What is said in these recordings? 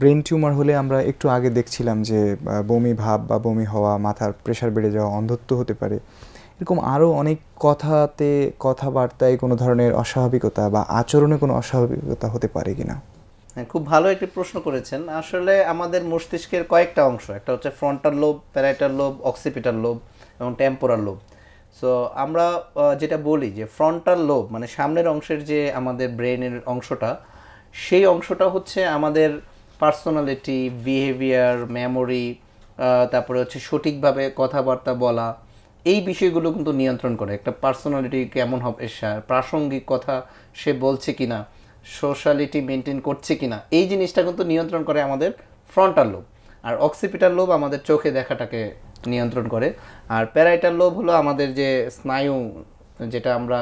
Brain tumour হলে আমরা একটু আগে দেখছিলাম যে বমি ভাব বা বমি হওয়া, মাথার প্রেশার বেড়ে যাওয়া, অন্ধত্ব হতে পারে। এরকম আরও অনেক কথাবার্তায় কোনো ধরনের অস্বাভাবিকতা বা আচরণে কোনো অস্বাভাবিকতা হতে পারে কিনা? হ্যাঁ, খুব ভালো একটি প্রশ্ন করেছেন। আসলে আমাদের মস্তিষ্কের কয়েকটা অংশ, একটা হচ্ছে frontal lobe, parietal lobe, occipital lobe এবং টেম্পোরাল লোব। সো আমরা যেটা বলি যে ফ্রন্টাল লোব মানে সামনের অংশের যে আমাদের ব্রেনের অংশটা, সেই অংশটা হচ্ছে আমাদের পার্সোনালিটি, বিহেভিয়ার, মেমোরি, তারপরে হচ্ছে সঠিকভাবে কথাবার্তা বলা, এই বিষয়গুলো কিন্তু নিয়ন্ত্রণ করে। একটা পার্সোনালিটি কেমন হবে, প্রাসঙ্গিক কথা সে বলছে কিনা, সোশ্যালিটি মেনটেন করছে কিনা, এই জিনিসটা কিন্তু নিয়ন্ত্রণ করে আমাদের ফ্রন্টাল লোব। আর অক্সিপিটাল লোব আমাদের চোখে দেখাটাকে নিয়ন্ত্রণ করে। আর প্যারাইটাল লোব হলো আমাদের যে স্নায়ু, যেটা আমরা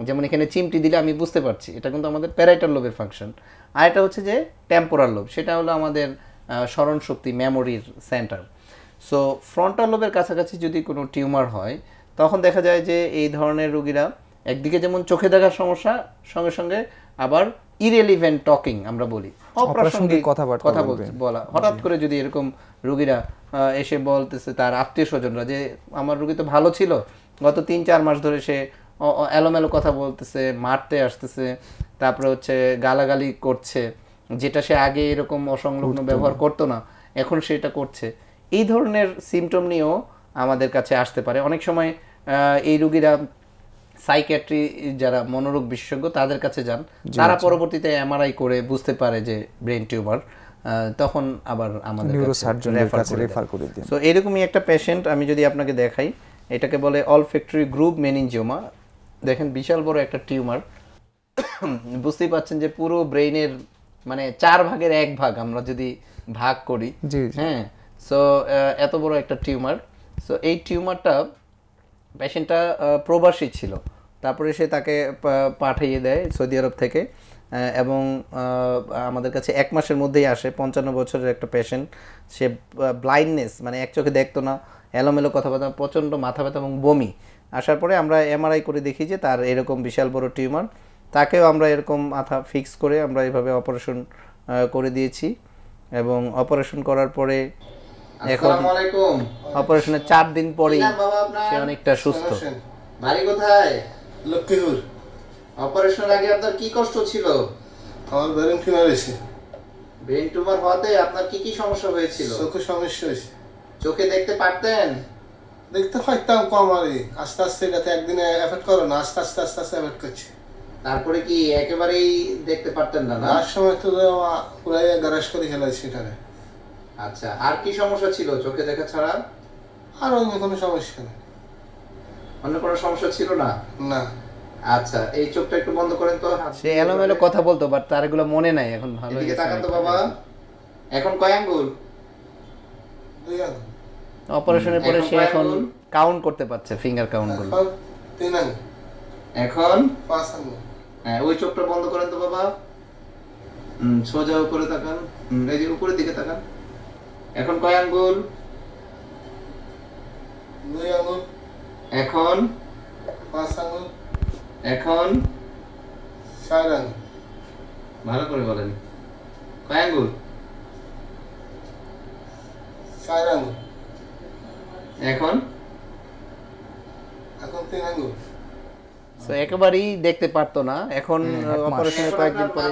যেমন এখানে চিমটি দিলে আমি বুঝতে পারছি, এটা কিন্তু আমাদের প্যারাইটাল লোবের ফাংশন। আর এটা হচ্ছে যে টেম্পোরাল লোব, সেটা হলো আমাদের স্মরণ শক্তি, মেমোরির সেন্টার। সো ফ্রন্টাল লোবের কাছাকাছি যদি কোনো টিউমার হয়, তখন দেখা যায় যে এই ধরনের রোগীরা একদিকে যেমন চোখে দেখার সমস্যা, সঙ্গে সঙ্গে আবার ইরেলিভেন্ট টকিং আমরা বলি, অপ্রাসঙ্গিক কথা বলা। হঠাৎ করে যদি এরকম রোগীরা এসে বলতেছে তার আত্মীয় স্বজনরা যে আমার রোগী তো ভালো ছিল, গত 3-4 মাস ধরে সে এলোমেলো কথা বলতেছে, মারতে আসতেছে, তারপরে হচ্ছে গালাগালি করছে, যেটা সে আগে এরকম অসংলগ্ন ব্যবহার করতো না, এখন সেটা করছে, এই ধরনের সিমটম নিয়েও আমাদের কাছে আসতে পারে। অনেক সময় এই রোগীরা সাইকিয়াট্রি, যারা মনোরোগ বিশেষজ্ঞ, তাদের কাছে যান, তারা পরবর্তীতে এমআরআই করে বুঝতে পারে যে ব্রেন টিউমার, তখন আবার আমাদের নিউরোসার্জনের কাছে রেফার করে দেন। সো এরকমই একটা পেশেন্ট আমি যদি আপনাকে দেখাই, এটাকে বলে অলফ্যাক্টরি গ্রুপ মেনিনজিওমা। দেখেন বিশাল বড় একটা টিউমার, বুঝতেই পাচ্ছেন যে পুরো ব্রেইনের মানে 4 ভাগের 1 ভাগ আমরা যদি ভাগ করি, হ্যাঁ। সো এত বড় একটা টিউমার। সো এই টিউমারটা, পেশেন্টটা প্রবাসী ছিল, তারপরে সে তাকে পাঠিয়ে দেয় সৌদি আরব থেকে, এবং আমাদের কাছে 1 মাসের মধ্যেই আসে। 55 বছরের একটা পেশেন্ট, সে ব্লাইন্ডনেস মানে এক চোখে দেখতো না, এলোমেলো কথাবার্তা, প্রচণ্ড মাথা ব্যথা এবং বমি। আসার পরে আমরা এমআরআই করে দেখি যে তার এরকম বিশাল বড় টিউমার। তাকেও আমরা এরকম মাথা ফিক্স করে আমরা এভাবে অপারেশন করে দিয়েছি, এবং অপারেশন করার পরে এখন অপারেশনের 4 দিন পরেই সে অনেকটা সুস্থ। বাড়ি কোথায়? লক্ষ্মীপুর। অপারেশনের আগে আপনার কি কষ্ট ছিল? আমার ব্রেন টিউমার হয়েছে। ব্রেন টিউমার হওয়াতে আপনার কি কি সমস্যা হয়েছিল? চোখে সমস্যা হয়েছে। চোখে দেখতে পারতেন? দেখতে পাইতাম কম, আরে আস্তে আস্তে এটাতে একদিনে এফেক্ট করে না, আস্তে আস্তে আস্তে আস্তে এফেক্ট করছে। তারপরে কি একেবারেই দেখতে পারতেন না? না, আর সময় তো পুরাই গ্যারাজ করে খেলাইছি এটারে। আচ্ছা, আর কি সমস্যা ছিল চোখে দেখা ছাড়া? আর অন্য কোনো সমস্যা নেই। অন্য কোনো সমস্যা ছিল না? না। আচ্ছা, এই চোখটা একটু বন্ধ করেন তো। সে এলোমেলো কথা বলতো, বাট তার এগুলো মনে নাই এখন। ভালো এদিকে তাকান তো বাবা। এখন কয় আঙ্গুল? 2 আঙ্গুল। অপারেশনের পরে সে এখন কাউন্ট করতে পারছে, ফিঙ্গার কাউন্ট গুলো। 3 আঙ্গুল। এখন 5 আঙ্গুল। হ্যাঁ, ওই চোখটা বন্ধ করেন তো বাবা। সোজা উপরে তাকান, এই যে উপরের দিকে তাকান। এখন কয় আঙ্গুল? 2 আঙ্গুল। এখন 5 আঙ্গুল। এখন 4 আঙ্গুল। ভালো করে বলেন, কয় আঙ্গুল? 4 আঙ্গুল। এখন 3 আঙ্গুল। একেবারেই দেখতে পারতো না, এখন অপারেশনের কয়েকদিন পরে